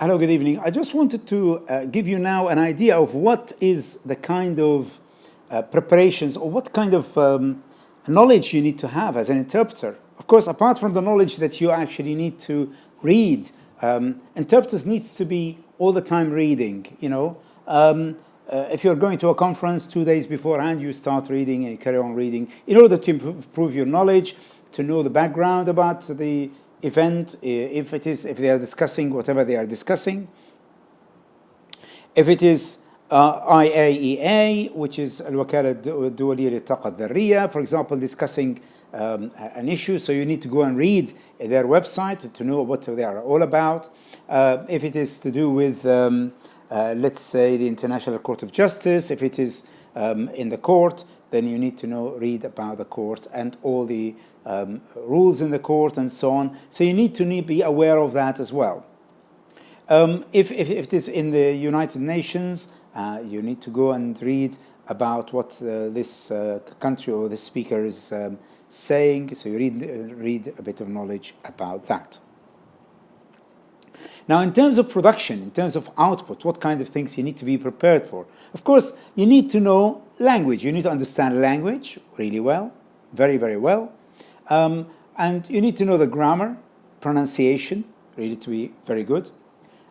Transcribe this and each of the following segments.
Hello, good evening. I just wanted to give you now an idea of what is the kind of preparations or what kind of knowledge you need to have as an interpreter. Of course, apart from the knowledge that you actually need to read, interpreters needs to be all the time reading, you know. If you're going to a conference 2 days beforehand, you start reading and carry on reading in order to improve your knowledge, to know the background about the event, if they are discussing whatever they are discussing. If it is IAEA, which is الوكالة الدولية للطاقة الذرية, for example, discussing an issue, so you need to go and read their website to know what they are all about. If it is to do with, let's say, the International Court of Justice, if it is in the court, then you need to read about the court and all the rules in the court and so on. So you need to be aware of that as well. If it is in the United Nations, you need to go and read about what this country or the speaker is saying. So you read a bit of knowledge about that. Now, in terms of production, in terms of output, what kind of things you need to be prepared for? Of course, you need to know language. You need to understand language really well, very, very well. And you need to know the grammar, pronunciation, really to be very good.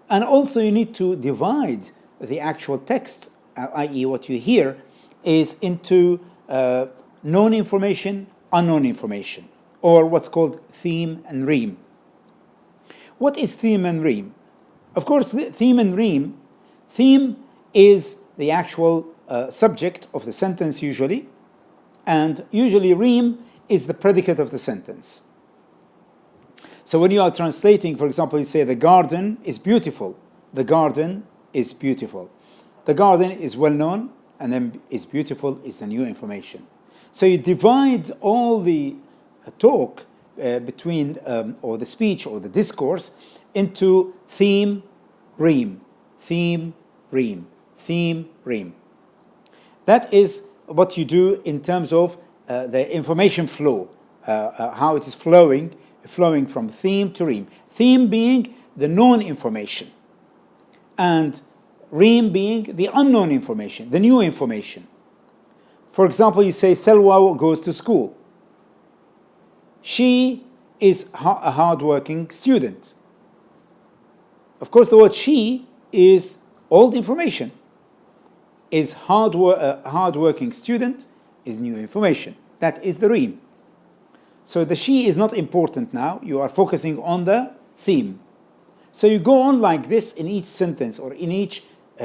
And also you need to divide the actual text, i.e. what you hear, is into known information, unknown information, or what's called theme and rheme. What is theme and rheme? Of course, theme and rheme, theme is the actual subject of the sentence usually, and usually rheme is the predicate of the sentence. So when you are translating, for example, you say the garden is beautiful. The garden is beautiful. The garden is well known, and then is beautiful is the new information. So you divide all the talk between, or the speech or the discourse into theme, rheme, theme, rheme, theme, rheme. That is what you do in terms of the information flow, how it is flowing from theme to rheme. Theme being the known information, and rheme being the unknown information, the new information. For example, you say Selwa goes to school. She is a hardworking student. Of course, the word she is old information. Is hardworking student is new information. That is the rheme. So the she is not important now. You are focusing on the theme. So you go on like this in each sentence or in each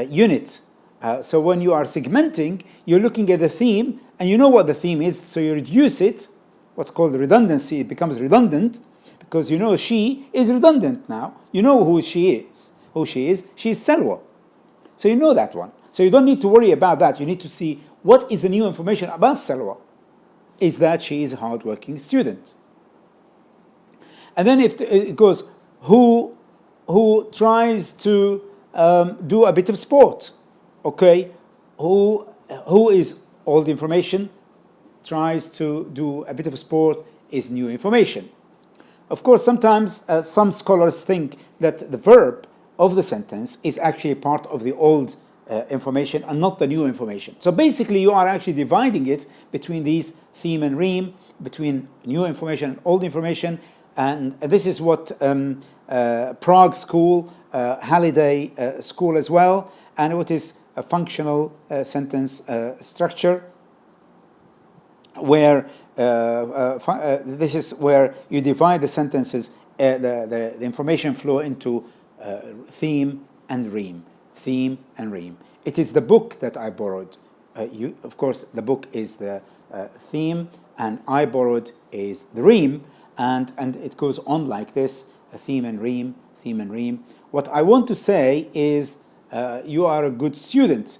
unit. So when you are segmenting, you're looking at the theme and you know what the theme is. So you reduce it, what's called redundancy. It becomes redundant because you know she is redundant now. You know who she is. She is Selwa. So you know that one. So you don't need to worry about that. You need to see what is the new information about Selwa. Is that she is a hardworking student. And then if it goes, who tries to do a bit of sport, okay? Who is old information, tries to do a bit of sport is new information. Of course, sometimes some scholars think that the verb of the sentence is actually part of the old information and not the new information. So basically you are actually dividing it between these theme and rheme, between new information and old information, and this is what Prague School, Halliday School as well, and what is a functional sentence structure, where this is where you divide the sentences, the information flow into theme and rheme. Theme and rheme. It is the book that I borrowed. Of course, the book is the theme, and I borrowed is the rheme, and it goes on like this: theme and rheme, theme and rheme. What I want to say is, you are a good student.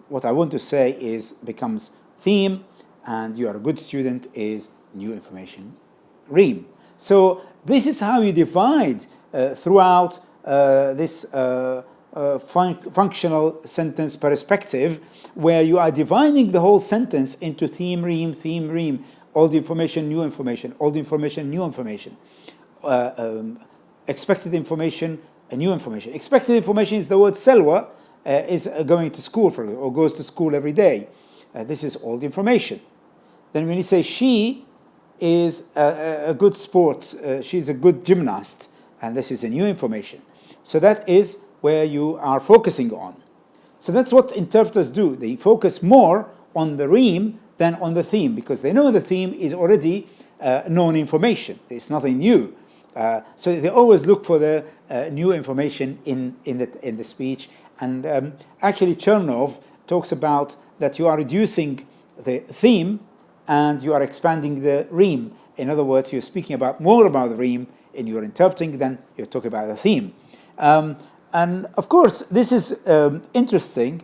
What I want to say is becomes theme, and you are a good student is new information, rheme. So this is how you divide throughout this. Functional sentence perspective, where you are dividing the whole sentence into theme, rheme, old information, new information, old information, new information, expected information, a new information. Expected information is the word Selwa is going to school or goes to school every day. This is old information. Then when you say she is a good sports, she's a good gymnast, and this is a new information. So that is where you are focusing on. So that's what interpreters do. They focus more on the Rheme than on the theme, because they know the theme is already known information. It's nothing new. So they always look for the new information in the speech. And actually Chernov talks about that you are reducing the theme and you are expanding the Rheme. In other words, you're speaking more about the Rheme in your interpreting than you're talking about the theme. And of course, this is interesting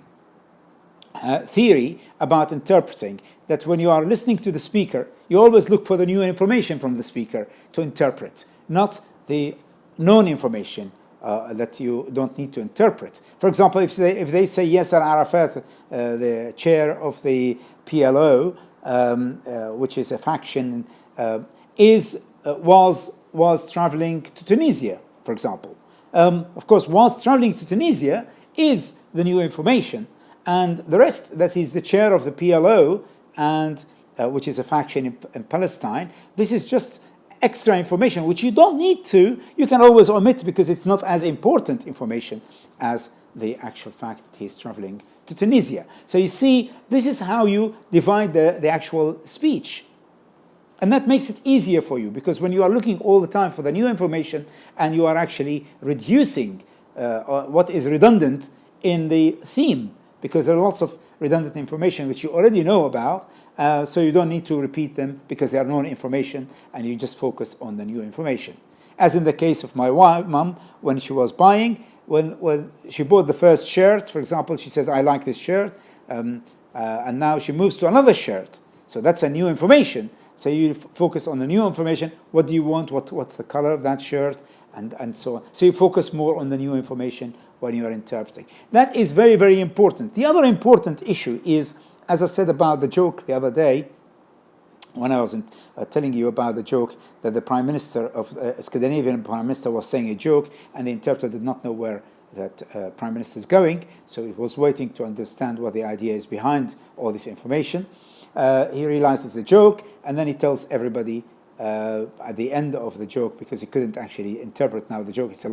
theory about interpreting, that when you are listening to the speaker, you always look for the new information from the speaker to interpret, not the known information that you don't need to interpret. For example, if they say Yasser Arafat, the chair of the PLO, which is a faction, was traveling to Tunisia, for example. Of course, was traveling to Tunisia is the new information, and the rest, that is the chair of the PLO, and which is a faction in Palestine, this is just extra information, which you don't need to, you can always omit because it's not as important information as the actual fact that he's traveling to Tunisia. So you see, this is how you divide the actual speech. And that makes it easier for you, because when you are looking all the time for the new information and you are actually reducing what is redundant in the theme, because there are lots of redundant information which you already know about, so you don't need to repeat them because they are known information, and you just focus on the new information. As in the case of my mom, when she was buying, when she bought the first shirt, for example, she says, I like this shirt, and now she moves to another shirt. So that's a new information. So you focus on the new information. What do you want? What's the color of that shirt? And so on. So you focus more on the new information when you are interpreting. That is very, very important. The other important issue is, as I said about the joke the other day, when I was telling you about the joke that the Prime Minister of Scandinavian Prime Minister was saying a joke, and the interpreter did not know where that Prime Minister is going, so he was waiting to understand what the idea is behind all this information. He realizes the joke, and then he tells everybody at the end of the joke, because he couldn't actually interpret now the joke. It's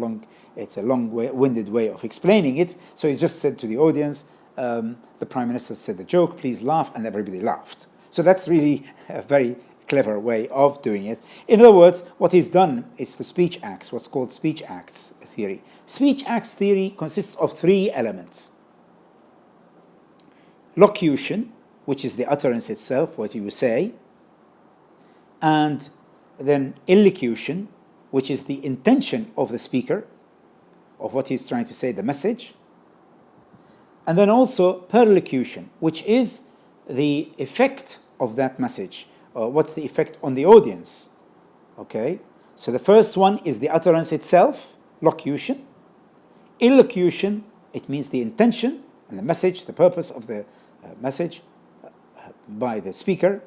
a long-winded way of explaining it. So he just said to the audience, the Prime Minister said the joke, please laugh, and everybody laughed. So that's really a very clever way of doing it. In other words, what he's done is the speech acts, what's called speech acts theory. Speech acts theory consists of three elements. Locution, which is the utterance itself, what you say, and then illocution, which is the intention of the speaker, of what he's trying to say, the message, and then also perlocution, which is the effect of that message, or what's the effect on the audience. Okay, so the first one is the utterance itself, locution. Illocution, it means the intention and the message, the purpose of the message by the speaker.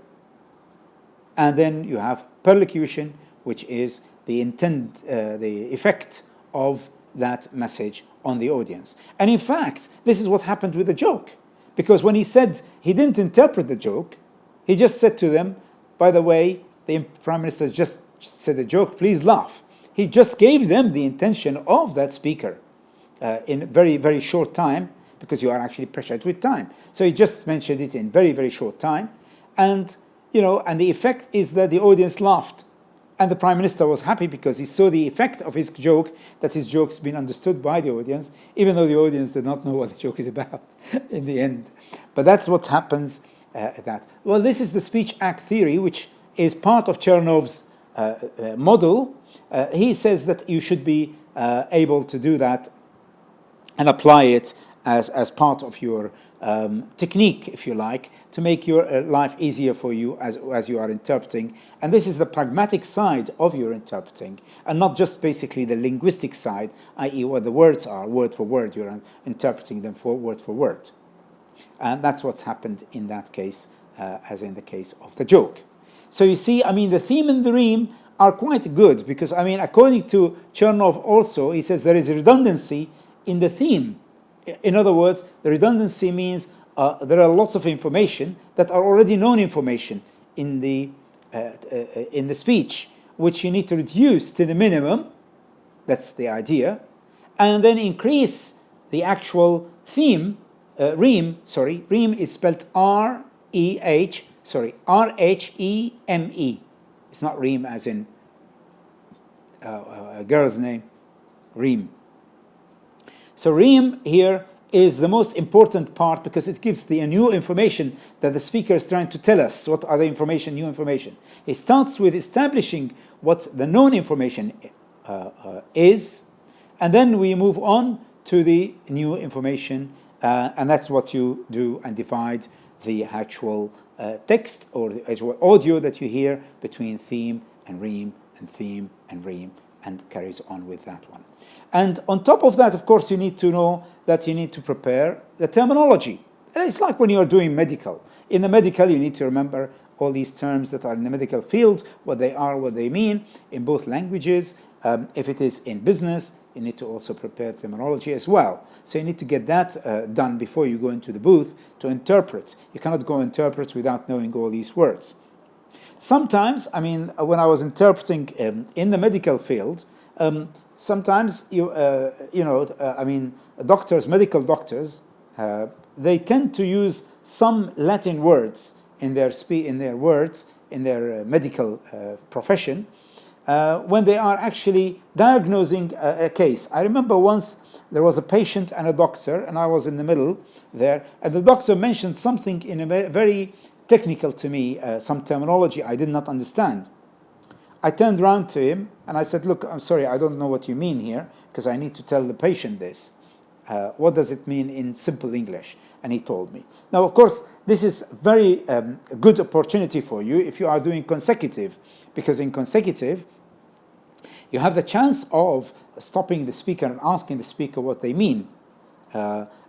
And then you have perlocution, which is the intent, the effect of that message on the audience. And in fact, this is what happened with the joke. Because when he said he didn't interpret the joke, he just said to them, by the way, the Prime Minister just said a joke, please laugh. He just gave them the intention of that speaker in very, very short time, because you are actually pressured with time. So he just mentioned it in very, very short time. And, and the effect is that the audience laughed. And the Prime Minister was happy because he saw the effect of his joke, that his joke's been understood by the audience, even though the audience did not know what the joke is about in the end. But that's what happens at that. Well, this is the speech act theory, which is part of Chernov's model. He says that you should be able to do that and apply it as part of your technique, if you like, to make your life easier for you as you are interpreting. And this is the pragmatic side of your interpreting, and not just basically the linguistic side, i.e. what the words are, word for word. You're interpreting them for word. And that's what's happened in that case, as in the case of the joke. So you see, the theme and the Rheme are quite good because, I mean, according to Chernov also, he says there is redundancy in the theme. In other words, the redundancy means there are lots of information that are already known information in the speech, which you need to reduce to the minimum. That's the idea. And then increase the actual theme. Rheme is spelled R-H-E-M-E. It's not Rheme as in a girl's name, Rheme. So Rheme here is the most important part because it gives the new information that the speaker is trying to tell us. What are the information, new information? It starts with establishing what the known information is, and then we move on to the new information, and that's what you do and divide the actual text or the actual audio that you hear between theme and Rheme and theme and Rheme, and carries on with that one. And on top of that, of course, you need to know that you need to prepare the terminology. It's like when you're doing medical. In the medical, you need to remember all these terms that are in the medical field, what they are, what they mean, in both languages. If it is in business, you need to also prepare terminology as well. So you need to get that done before you go into the booth to interpret. You cannot go interpret without knowing all these words. Sometimes, I mean, when I was interpreting in the medical field, sometimes doctors, medical doctors, they tend to use some Latin words in their medical profession when they are actually diagnosing a case. I remember once there was a patient and a doctor, and I was in the middle there, and the doctor mentioned something in a very technical to me, some terminology I did not understand. I turned around to him and I said, look, I'm sorry, I don't know what you mean here because I need to tell the patient this. What does it mean in simple English? And he told me. Now, of course, this is very good opportunity for you if you are doing consecutive, because in consecutive, you have the chance of stopping the speaker and asking the speaker what they mean.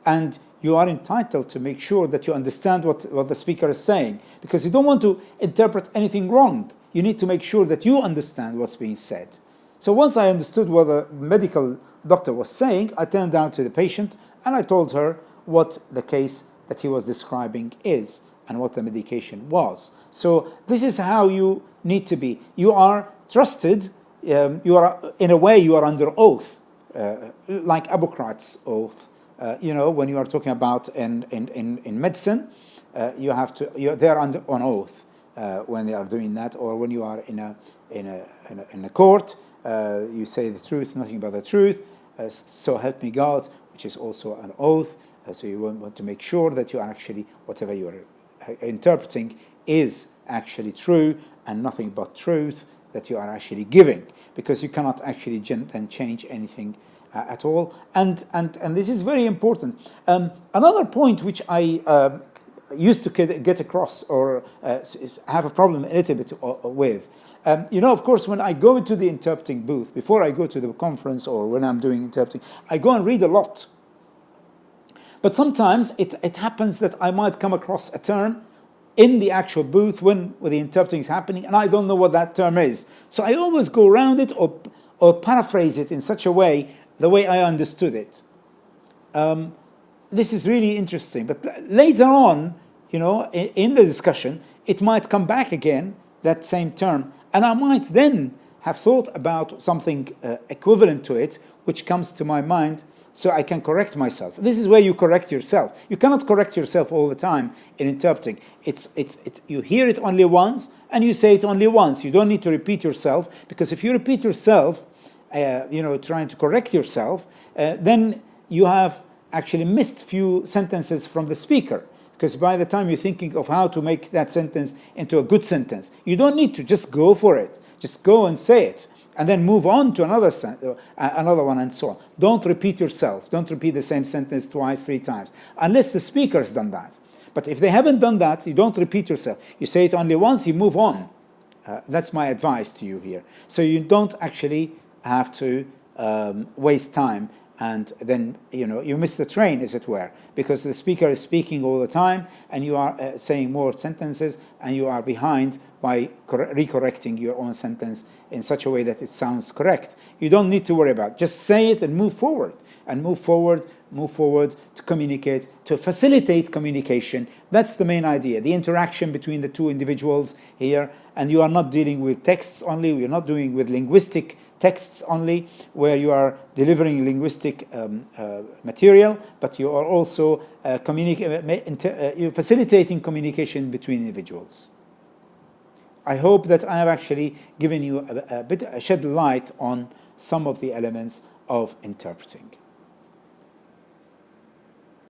And you are entitled to make sure that you understand what the speaker is saying, because you don't want to interpret anything wrong. You need to make sure that you understand what's being said. So once I understood what the medical doctor was saying, I turned down to the patient and I told her what the case that he was describing is and what the medication was. So this is how you need to be. You are trusted. You are, in a way, you are under oath, like Hippocrates' oath. When you are talking about in medicine, they are on oath. When they are doing that, or when you are in a court, you say the truth, nothing but the truth. So help me God, which is also an oath. So you want to make sure that you are actually, whatever you are interpreting is actually true and nothing but truth that you are actually giving, because you cannot actually then change anything at all. And this is very important. Another point which I used to get across or have a problem a little bit with. Of course, when I go into the interpreting booth, before I go to the conference or when I'm doing interpreting, I go and read a lot. But sometimes it happens that I might come across a term in the actual booth when the interpreting is happening, and I don't know what that term is. So I always go around it or paraphrase it in such a way, the way I understood it. This is really interesting. But later on, in the discussion, it might come back again, that same term, and I might then have thought about something equivalent to it, which comes to my mind, so I can correct myself. This is where you correct yourself. You cannot correct yourself all the time in interpreting. It's you hear it only once, and you say it only once. You don't need to repeat yourself, because if you repeat yourself, trying to correct yourself, then you have actually missed few sentences from the speaker. Because by the time you're thinking of how to make that sentence into a good sentence, you don't need to just go for it. Just go and say it, and then move on to another one, and so on. Don't repeat yourself. Don't repeat the same sentence twice, 3 times, unless the speaker has done that. But if they haven't done that, you don't repeat yourself. You say it only once, you move on. That's my advice to you here. So you don't actually have to waste time and then you miss the train, as it were, because the speaker is speaking all the time and you are saying more sentences, and you are behind by recorrecting your own sentence in such a way that it sounds correct. You don't need to worry about it. Just say it and move forward, and move forward to communicate, to facilitate communication. That's the main idea, the interaction between the two individuals here. And you are not dealing with texts only, you're not doing with linguistic texts only, where you are delivering linguistic material, but you are also facilitating communication between individuals. I hope that I have actually given you shed light on some of the elements of interpreting.